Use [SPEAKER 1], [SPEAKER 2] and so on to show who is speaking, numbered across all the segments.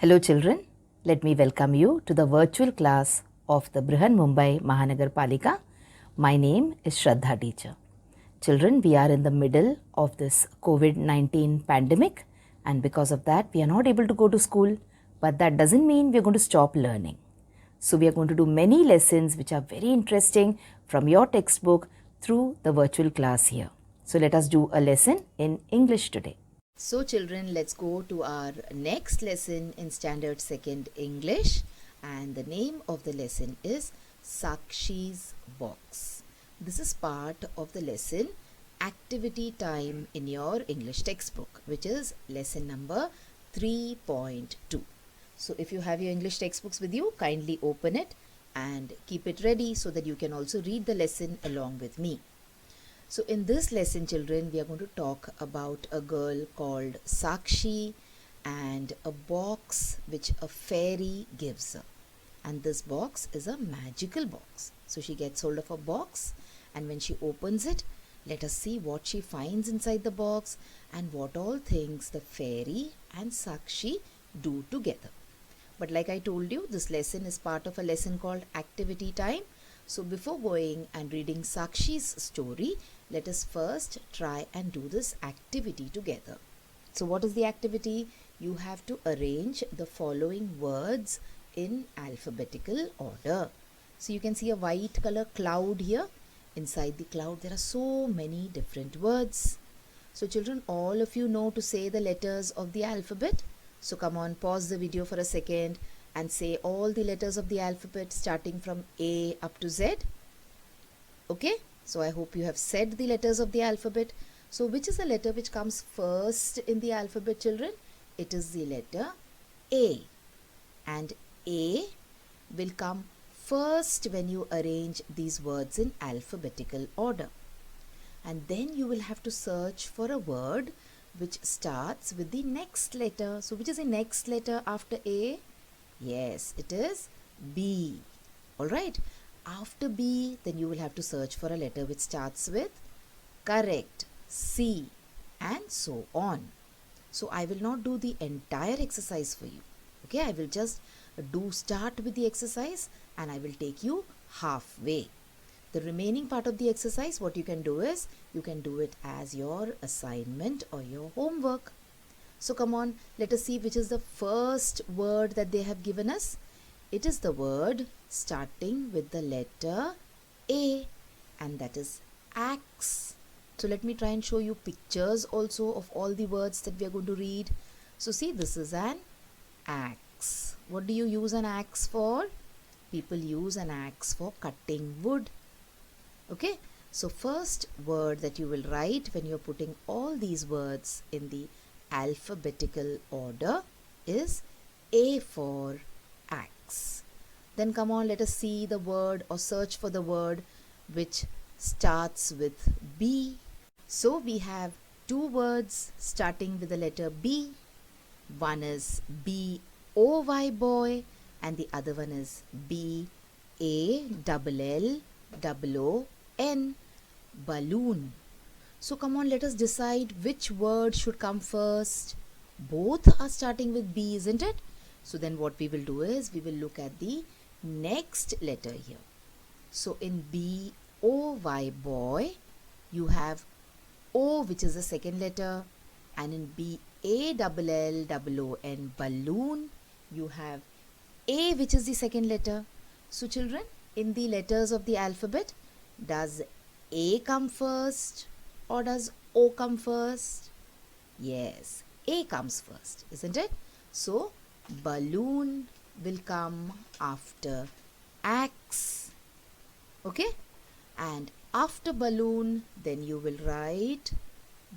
[SPEAKER 1] Hello children, let me welcome you to the virtual class of the Brihan Mumbai Mahanagar Palika. My name is Shraddha teacher. Children, we are in the middle of this COVID-19 pandemic, and because of that we are not able to go to school, but that doesn't mean we are going to stop learning. So we are going to do many lessons which are very interesting from your textbook through the virtual class here. So let us do a lesson in English today. So children, let's go to our next lesson in Standard 2nd English, and the name of the lesson is Sakshi's Box. This is part of the lesson Activity Time in your English textbook, which is lesson number 3.2. So if you have your English textbooks with you, kindly open it and keep it ready so that you can also read the lesson along with me. So in this lesson, children, we are going to talk about a girl called Sakshi and a box which a fairy gives her. And this box is a magical box. So she gets hold of a box, and when she opens it, let us see what she finds inside the box and what all things the fairy and Sakshi do together. But like I told you, this lesson is part of a lesson called Activity Time. So before going and reading Sakshi's story, let us first try and do this activity together. So what is the activity? You have to arrange the following words in alphabetical order. So you can see a white color cloud here. Inside the cloud there are so many different words. So children, all of you know to say the letters of the alphabet. So come on, pause the video for a second and say all the letters of the alphabet starting from A up to Z. Okay, so I hope you have said the letters of the alphabet. So which is the letter which comes first in the alphabet, children? It is the letter A. And A will come first when you arrange these words in alphabetical order. And then you will have to search for a word which starts with the next letter. So which is the next letter after A? Yes, it is B. Alright, after B, then you will have to search for a letter which starts with correct, C, and so on. So I will not do the entire exercise for you. Okay, I will just start with the exercise and I will take you halfway. The remaining part of the exercise, what you can do is, you can do it as your assignment or your homework. So come on, let us see which is the first word that they have given us. It is the word starting with the letter A, and that is axe. So let me try and show you pictures also of all the words that we are going to read. So see, this is an axe. What do you use an axe for? People use an axe for cutting wood. Okay, so first word that you will write when you are putting all these words in the alphabetical order is A for axe. Then come on, let us see the word or search for the word which starts with B. So we have two words starting with the letter B. One is B-O-Y, boy, and the other one is B-A-L-L-O-O-N, balloon. So come on, let us decide which word should come first. Both are starting with B, isn't it? So then what we will do is, we will look at the next letter here. So in B-O-Y, boy, you have O, which is the second letter, and in B-A-L-L-O-O-N, balloon, you have A, which is the second letter. So children, in the letters of the alphabet, does A come first or does O come first? Yes, A comes first, isn't it? So balloon will come after axe. Okay, and after balloon, then you will write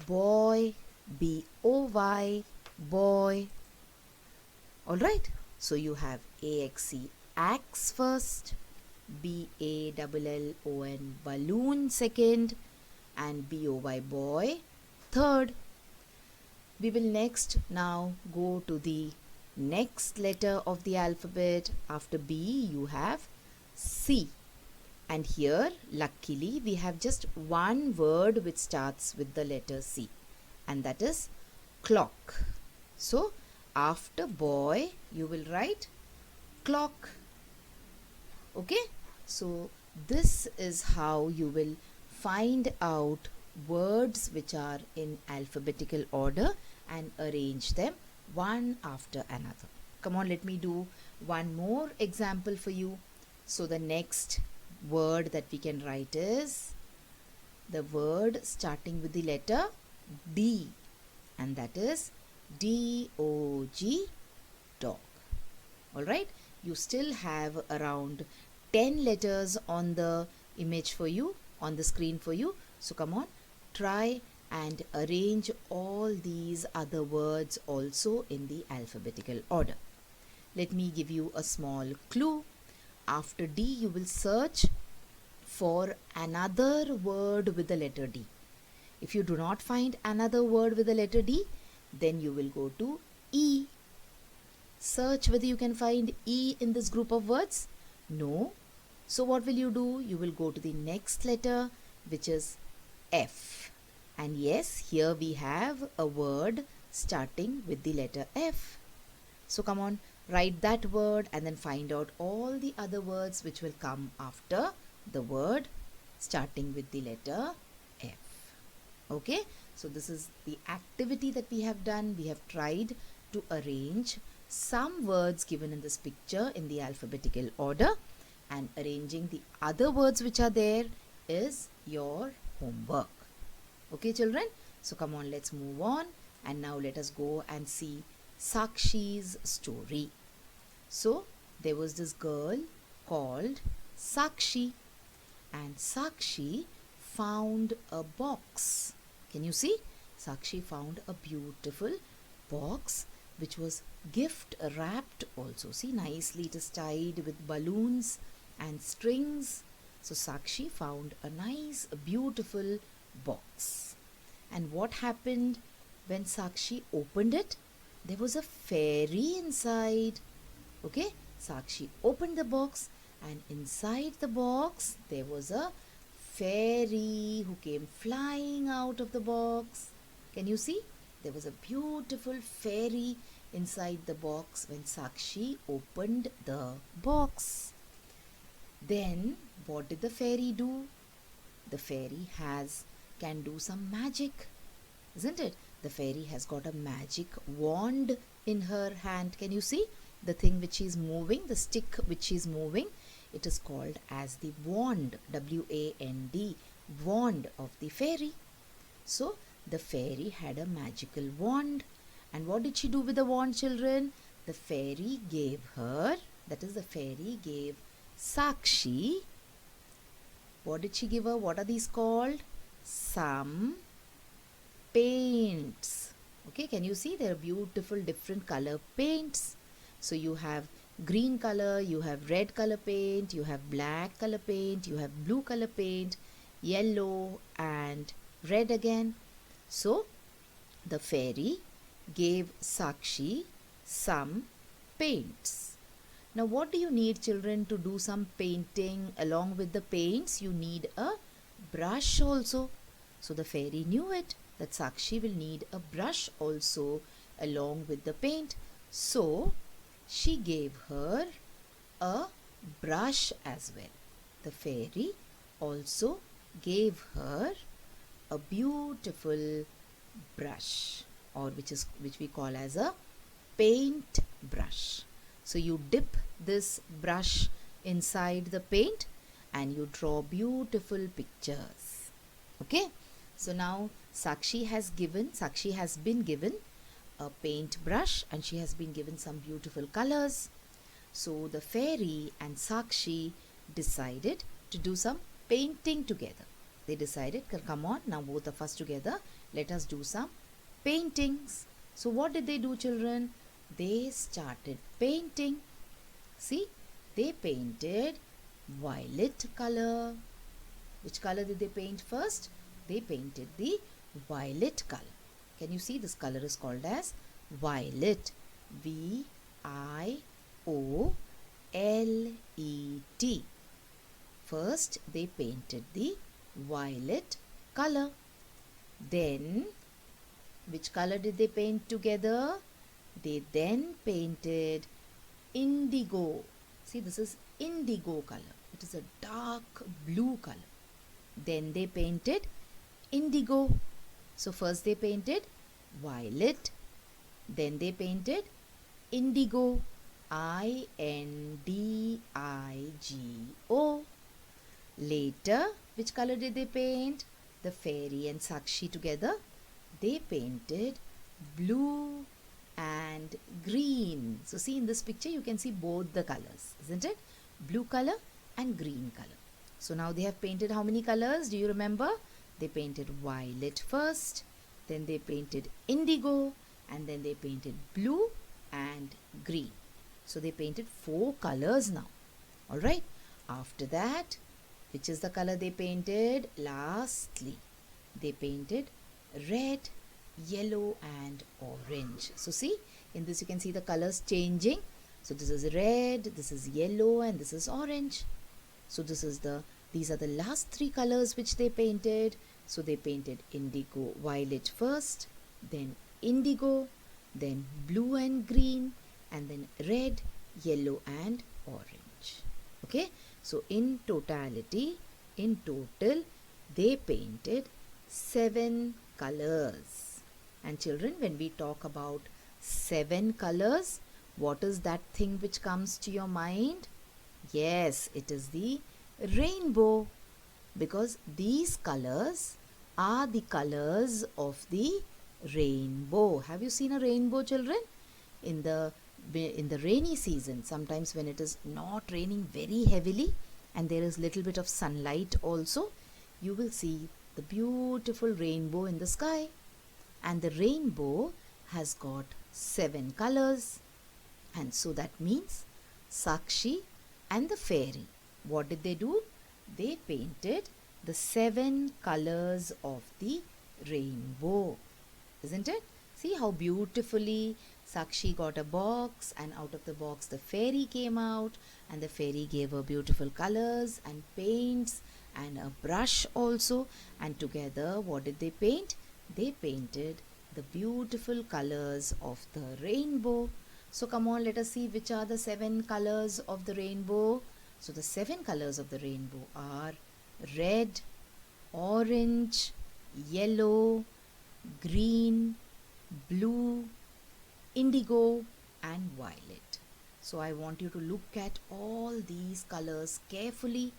[SPEAKER 1] boy, B-O-Y, boy. Alright, so you have A-X-E, axe first, B-A-L-L-O-N, balloon second, and B-O-Y, boy third. We will next now go to the next letter of the alphabet. After B, you have C. And here, luckily, we have just one word which starts with the letter C, and that is clock. So after boy you will write clock. Okay, so this is how you will find out words which are in alphabetical order and arrange them one after another. Come on, let me do one more example for you. So the next word that we can write is the word starting with the letter D, and that is D-O-G, dog. Alright, you still have around 10 letters on the image for you, on the screen for you. So come on, try and arrange all these other words also in the alphabetical order. Let me give you a small clue. After D, you will search for another word with the letter D. If you do not find another word with the letter D, then you will go to E. Search whether you can find E in this group of words. No. So what will you do? You will go to the next letter, which is F. And yes, here we have a word starting with the letter F. So come on, write that word and then find out all the other words which will come after the word starting with the letter F. Okay, so this is the activity that we have done. We have tried to arrange some words given in this picture in the alphabetical order, and arranging the other words which are there is your homework. Okay children, so come on, let's move on, and now let us go and see Sakshi's story. So there was this girl called Sakshi, and Sakshi found a box. Can you see? Sakshi found a beautiful box which was gift wrapped also. See, nicely it is tied with balloons and strings. So Sakshi found a nice, beautiful box. And what happened when Sakshi opened it? There was a fairy inside. Okay, Sakshi opened the box, and inside the box there was a fairy who came flying out of the box. Can you see? There was a beautiful fairy inside the box when Sakshi opened the box. Then what did the fairy do? The fairy can do some magic, isn't it? The fairy has got a magic wand in her hand. Can you see? The thing which is moving, the stick which is moving, it is called as the wand, W-A-N-D, wand of the fairy. So the fairy had a magical wand. And what did she do with the wand, children? The fairy gave her, that is, the fairy gave Sakshi, what did she give her? What are these called? Some paints. Okay, can you see? There are beautiful different color paints. So you have green color, you have red color paint, you have black color paint, you have blue color paint, yellow and red again. So the fairy gave Sakshi some paints. Now what do you need, children, to do some painting? Along with the paints, you need a brush also. So the fairy knew it, that Sakshi will need a brush also along with the paint. So she gave her a brush as well. The fairy also gave her a beautiful brush, or which we call as a paint brush. So you dip this brush inside the paint and you draw beautiful pictures. Okay, so now Sakshi has been given a paint brush, and she has been given some beautiful colors. So the fairy and Sakshi decided to do some painting together. They decided, come on, now both of us together, let us do some paintings. So what did they do, children? They started painting. See, they painted violet color. Which color did they paint first? They painted the violet color. Can you see? This color is called as violet. V-I-O-L-E-T. First, they painted the violet color. Then, which color did they paint together? They then painted indigo. See, this is indigo color. It is a dark blue color. Then they painted indigo. So first they painted violet. Then they painted indigo. INDIGO. Later, which color did they paint? The fairy and Sakshi together. They painted blue and green. So see, in this picture you can see both the colors, isn't it? Blue color and green color. So now they have painted how many colors? Do you remember? They painted violet first, then they painted indigo, and then they painted blue and green. So they painted 4 colors now. Alright. After that, which is the color they painted? Lastly, they painted red, yellow and orange. So see, in this you can see the colors changing. So this is red, this is yellow and this is orange. So these are the last 3 colors which they painted. So they painted indigo, violet first, then indigo, then blue and green, and then red, yellow and orange. Okay, so in total, they painted 7 colors. And children, when we talk about 7 colors, what is that thing which comes to your mind? Yes, it is the rainbow, because these colors are the colors of the rainbow. Have you seen a rainbow, children? In the rainy season, sometimes when it is not raining very heavily and there is little bit of sunlight also, you will see the beautiful rainbow in the sky. And the rainbow has got 7 colors. And so that means Sakshi and the fairy, what did they do? They painted the 7 colors of the rainbow. Isn't it? See how beautifully Sakshi got a box, and out of the box the fairy came out, and the fairy gave her beautiful colors and paints and a brush also, and together what did they paint? They painted the beautiful colors of the rainbow. So come on, let us see which are the 7 colors of the rainbow. So the 7 colors of the rainbow are red, orange, yellow, green, blue, indigo and violet. So I want you to look at all these colors carefully,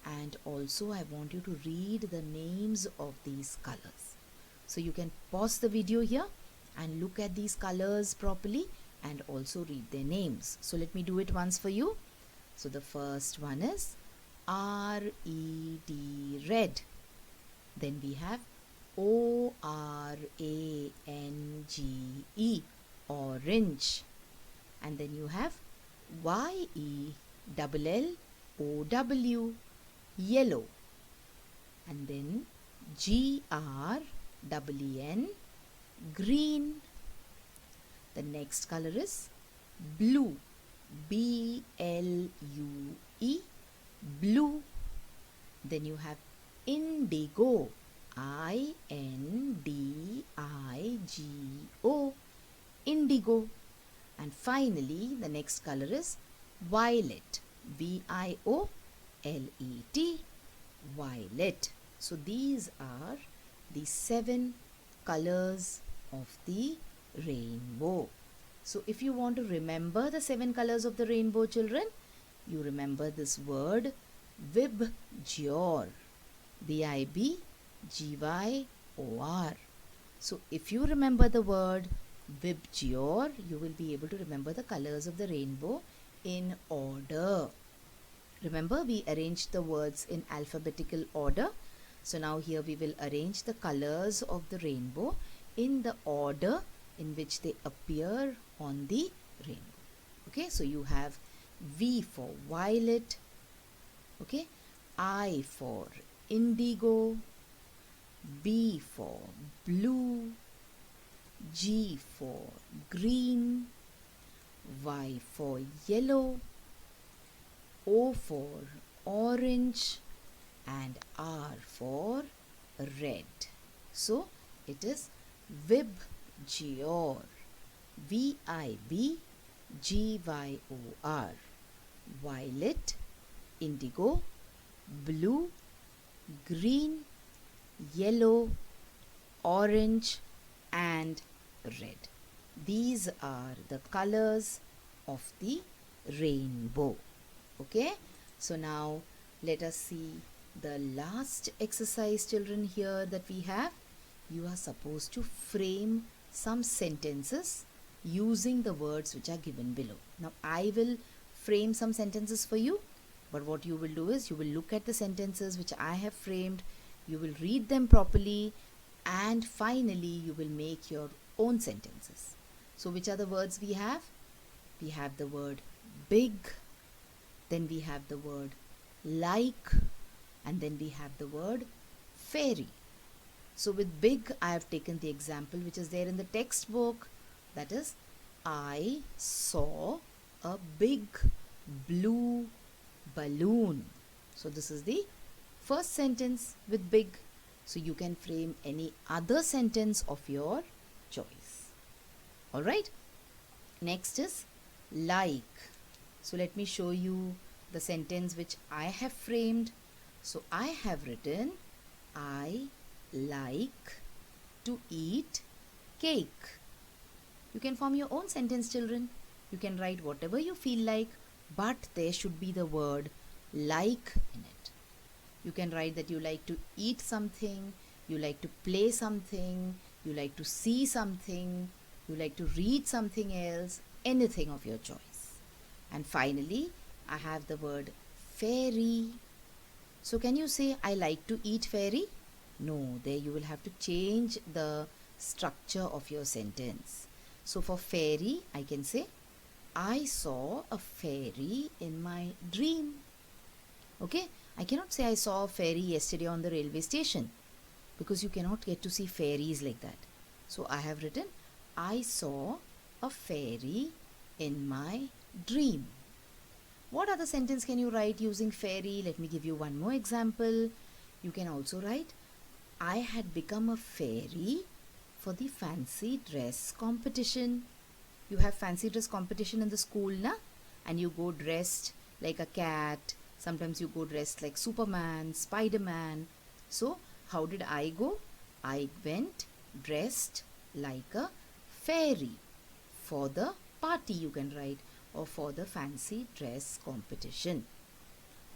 [SPEAKER 1] and also I want you to read the names of these colors. So you can pause the video here and look at these colors properly and also read their names. So let me do it once for you. So the first one is RED, red. Then we have ORANGE, orange. And then you have YELLOW, yellow. And then GREN, green. The next color is blue, BLUE, blue. Then you have indigo, INDIGO, indigo. And finally the next color is violet, VIOLET, violet. So these are the 7 colors of the rainbow. So if you want to remember the 7 colors of the rainbow, children, you remember this word VIBGYOR, VIBGYOR. So if you remember the word VIBGYOR, you will be able to remember the colors of the rainbow in order. Remember, we arranged the words in alphabetical order. So now here we will arrange the colors of the rainbow in the order in which they appear on the rainbow. Okay, so you have V for violet, okay, I for indigo, B for blue, G for green, Y for yellow, O for orange and R for red. So it is VIBGYOR. VIBGYOR. Violet, indigo, blue, green, yellow, orange and red. These are the colors of the rainbow. Okay, so now let us see the last exercise, children, here that we have. You are supposed to frame some sentences using the words which are given below. Now I will frame some sentences for you, but what you will do is you will look at the sentences which I have framed, you will read them properly, and finally you will make your own sentences. So which are the words we have? We have the word big, then we have the word like, and then we have the word fairy. So with big, I have taken the example which is there in the textbook, that is, I saw a big blue balloon. So this is the first sentence with big. So you can frame any other sentence of your choice. Alright. Next is like. So let me show you the sentence which I have framed. So I have written, I like to eat cake. You can form your own sentence, children. You can write whatever you feel like, but there should be the word like in it. You can write that you like to eat something, you like to play something, you like to see something, you like to read something else, anything of your choice. And finally, I have the word fairy. So can you say, I like to eat fairy? No, there you will have to change the structure of your sentence. So for fairy, I can say, I saw a fairy in my dream. Okay, I cannot say I saw a fairy yesterday on the railway station, because you cannot get to see fairies like that. So I have written, I saw a fairy in my dream. What other sentence can you write using fairy? Let me give you one more example. You can also write, I had become a fairy for the fancy dress competition. You have fancy dress competition in the school, na? And you go dressed like a cat. Sometimes you go dressed like Superman, Spider-Man. So how did I go? I went dressed like a fairy for the party, you can write, or for the fancy dress competition.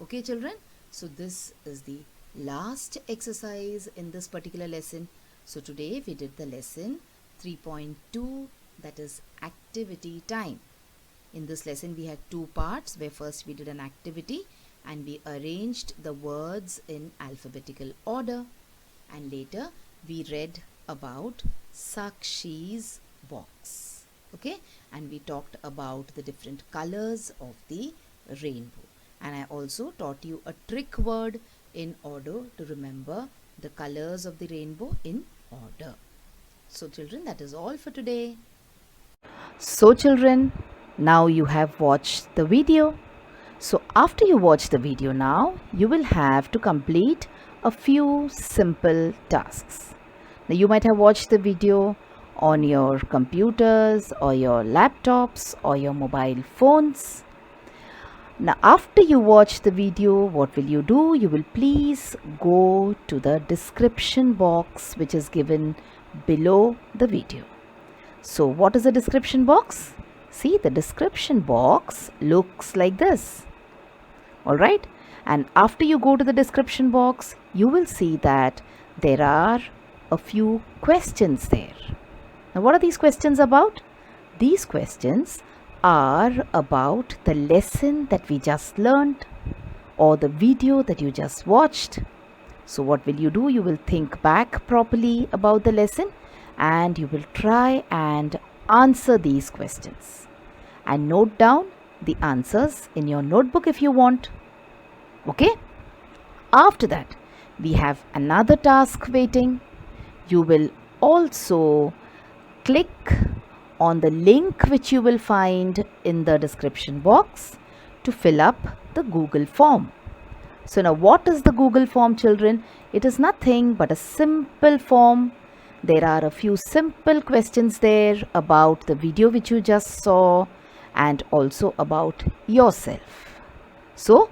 [SPEAKER 1] Okay, children? So this is the last exercise in this particular lesson. So today we did the lesson 3.2, that is activity time. In this lesson we had two parts, where first we did an activity and we arranged the words in alphabetical order, and later we read about Sakshi's box. Okay, and we talked about the different colors of the rainbow, and I also taught you a trick word in order to remember the colors of the rainbow in order. So children, that is all for today. So children, now you have watched the video. So after you watch the video now, you will have to complete a few simple tasks. Now you might have watched the video on your computers or your laptops or your mobile phones. Now after you watch the video, what will you do? You will please go to the description box which is given below the video. So what is the description box? See, the description box looks like this. Alright, and after you go to the description box, you will see that there are a few questions there. Now what are these questions about? These questions are about the lesson that we just learned or the video that you just watched. So what will you do? You will think back properly about the lesson and you will try and answer these questions, and note down the answers in your notebook if you want. Okay? After that, we have another task waiting. You will also click on the link which you will find in the description box to fill up the Google form. So now what is the Google form, children? It is nothing but a simple form There are a few simple questions there about the video which you just saw and also about yourself. So,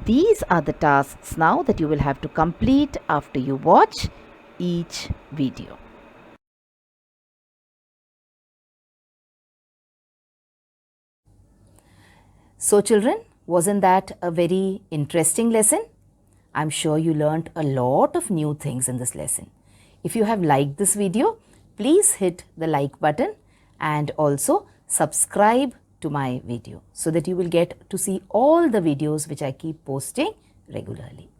[SPEAKER 1] these are the tasks now that you will have to complete after you watch each video. So children, wasn't that a very interesting lesson? I'm sure you learnt a lot of new things in this lesson. If you have liked this video, please hit the like button and also subscribe to my video so that you will get to see all the videos which I keep posting regularly.